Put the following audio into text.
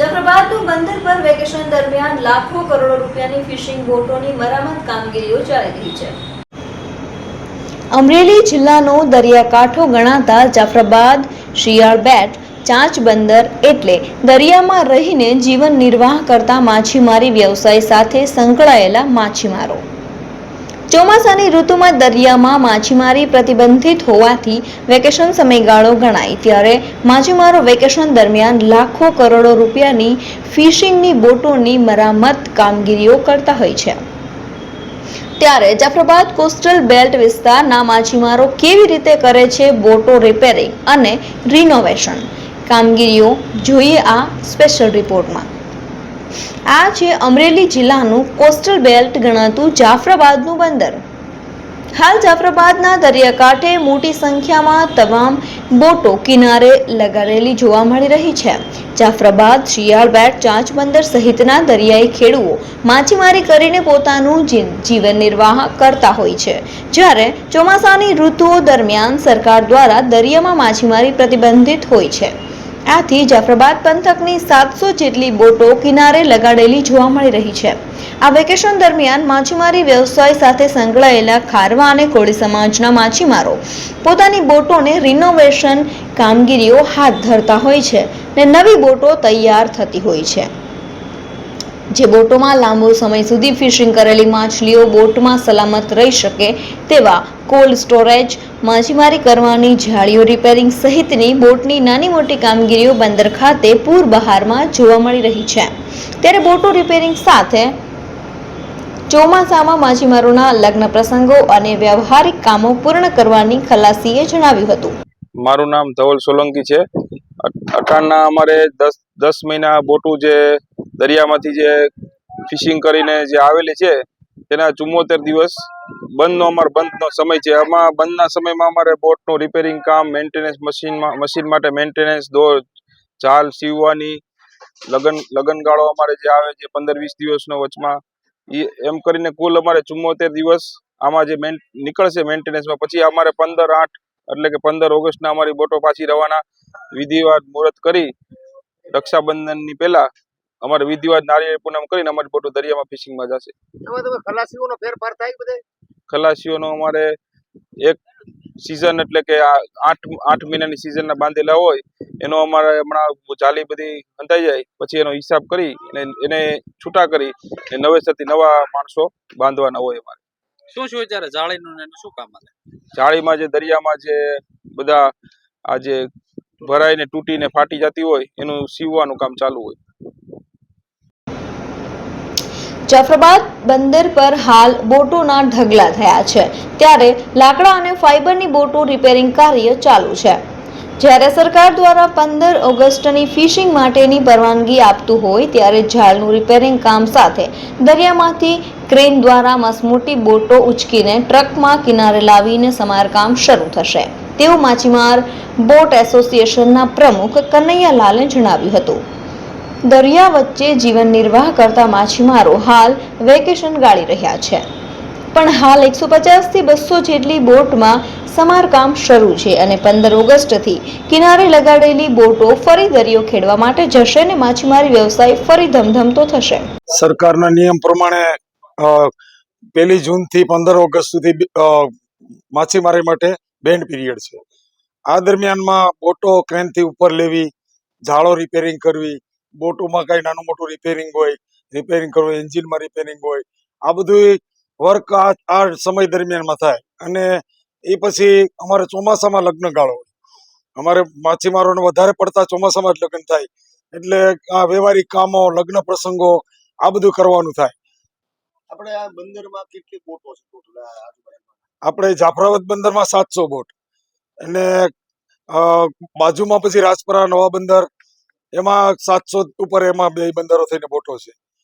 જાફરાબાદનું બંદર પર વેકેશન દરમિયાન લાખો કરોડો રૂપિયાની ફિશિંગ બોટોની મરામત કામગીરીઓ ચાલી રહી છે. અમરેલી જિલ્લાનો દરિયાકાંઠો ગણાતા જાફરાબાદ, શિયાળબેટ, ચાંચ બંદર એટલે દરિયામાં રહીને જીવન નિર્વાહ કરતા માછીમારી વ્યવસાય સાથે સંકળાયેલા માછીમારો. ચોમાસાની ઋતુમાં દરિયામાં માછીમારી પ્રતિબંધિત હોવાથી વેકેશન સમયગાળો ગણાય ત્યારે માછીમારો વેકેશન દરમિયાન લાખો કરોડો રૂપિયાની ફિશિંગની બોટોની મરામત કામગીરીઓ કરતા હોય છે. ત્યારે જાફરાબાદ કોસ્ટલ બેલ્ટ વિસ્તારના માછીમારો કેવી રીતે કરે છે બોટો રિપેરિંગ અને રિનોવેશન કામગીરીઓ જોઈએ આ સ્પેશિયલ રિપોર્ટમાં. આ છે અમરેલી જિલ્લાનું કોસ્ટલ બેલ્ટ ગણાતું જાફરાબાદનું બંદર. હાલ જાફરાબાદના દરિયાકાંઠે મોટી સંખ્યામાં તમામ બોટો કિનારે લગાડેલી જોવા મળી રહી છે. જાફરાબાદ, શિયાળબેટ, ચાંચ બંદર સહિતના દરિયાઈ ખેડૂઓ માછીમારી કરીને પોતાનું જીવન નિર્વાહ કરતા હોય છે. જ્યારે ચોમાસાની ઋતુઓ દરમિયાન સરકાર દ્વારા દરિયામાં માછીમારી પ્રતિબંધિત હોય છે. આથી જાફરાબાદ પંથકની 700 જેટલી બોટો કિનારે લગાડેલી જોવા મળી રહી છે. આ વેકેશન દરમિયાન માછીમારી વ્યવસાય સાથે સંકળાયેલા ખારવા અને કોળી સમાજના માછીમારો પોતાની બોટોને રિનોવેશન કામગીરીઓ હાથ ધરતા હોય છે ને નવી બોટો તૈયાર થતી હોય છે. જે બોટોમાં લાંબો સમય સુધી ફિશિંગ કરેલી માછલીઓ બોટમાં સલામત રહી શકે તેવા કોલ્ડ સ્ટોરેજ, માછીમારી કરવાની જાળીઓ રિપેરિંગ સહિતની બોટની નાની મોટી કામગીરીઓ બંદર ખાતે પૂર બહારમાં જોવા મળી રહી છે. ત્યારે બોટો રિપેરિંગ સાથે ચોમાસામાં માછીમારોના લગ્ન પ્રસંગો અને વ્યવહારિક કામો પૂર્ણ કરવાની ખલાસીએ જણાવ્યું હતું. મારું નામ ધવલ સોલંકી છે. અટાણના અમારે 10 મહિના બોટું જે દરિયામાંથી જે ફિશિંગ કરીને જે આવેલી છે તેના 74 દિવસ બંધનો સમય છે. આમાં બંધના સમયમાં અમારે બોટનું રિપેરિંગ કામ, મેન્ટેનન્સ, મશીન માટે મેન્ટેનન્સ, જાળ સીવવાની, લગનગાળો અમારે જે આવે છે 15-20 દિવસનો વચમાં, એમ કરીને કુલ અમારે 74 દિવસ આમાં જે નીકળશે મેન્ટેનન્સમાં. પછી અમારે 15/8 એટલે કે 15 ઓગસ્ટના અમારી બોટો પાછી રવાના વિધિવત મુહૂર્ત કરી રક્ષાબંધનની પહેલા અમારે વિધિવત નારિયેળ પૂનમ કરીને અમારી બોટો દરિયામાં ફિશિંગમાં જશે. ખલાસીઓનો ફેરફાર થાય બધે? ખલાસીઓનો અમારે એક સિઝન એટલે કે 8 મહિનાની સિઝનના બાંધેલા હોય એનો અમારે હમણાં જાલી બધી અંધાઈ જાય પછી એનો હિસાબ કરી એને છૂટા કરી નવેસરથી નવા માણસો બાંધવાના હોય અમારે. શું અત્યારે જાળીનું ને શું કામ આવે? જાળીમાં જે દરિયામાં જે બધા આ જે ભરાઈને તૂટીને ફાટી જતી હોય એનું સીવવાનું કામ ચાલુ હોય. જાફરાબાદ બંદર પર હાલ બોટોના ઢગલા થયા છે ત્યારે લાકડા અને ફાઇબરની બોટો રિપેરિંગ કાર્ય ચાલુ છે. જ્યારે સરકાર દ્વારા 15 ઓગસ્ટની ફિશિંગ માટેની પરવાનગી આપતું હોય ત્યારે જાળનું રિપેરિંગ કામ સાથે દરિયામાંથી ક્રેન દ્વારા મસમોટી બોટો ઉચકીને ટ્રકમાં કિનારે લાવીને સમારકામ શરૂ થશે તેવું માછીમાર બોટ એસોસિએશનના પ્રમુખ કનૈયાલાલે જણાવ્યું હતું. દરિયા વચ્ચે જીવન નિર્વાહ કરતા માછીમારો હાલ વેકેશન ગાળી રહ્યા છે પણ હાલ 150 થી 200 જેટલી બોટમાં સમારકામ શરૂ છે અને 15 ઓગસ્ટથી કિનારે લગાડેલી બોટો ફરી દરિયો ખેડવા માટે જશે અને માછીમારી વ્યવસાય ફરી ધમધમતો થશે. સરકારના નિયમ પ્રમાણે 1 જૂનથી 15 ઓગસ્ટ સુધી માછીમારી માટે બેન્ડ પીરિયડ છે. આ દરમિયાનમાં બોટો ક્રેનથી ઉપર લેવી, જાળો રિપેરિંગ કરવી, બોટોમાં કઈ નાનું મોટું રિપેરિંગ કરવું, એન્જિનમાં રિપેરિંગ હોય, આ બધું વર્ક આ સમય દરમિયાનમાં થાય. અને એ પછી અમારે ચોમાસામાં લગ્ન ગાળો હોય. અમારે માછીમારોને વધારે પડતા ચોમાસામાં જ લગ્ન થાય એટલે આ વ્યવહારિક કામો, લગ્ન પ્રસંગો આ બધું કરવાનું થાય. આપણે આ બંદરમાં કેટલી બોટો છે? આપણે જાફરાબાદ બંદરમાં 700 બોટ અને બાજુમાં પછી રાજપરા નવા બંદર એમાં 700 ઉપર, એમાં 2 બંદરો થઈને બોટો છે.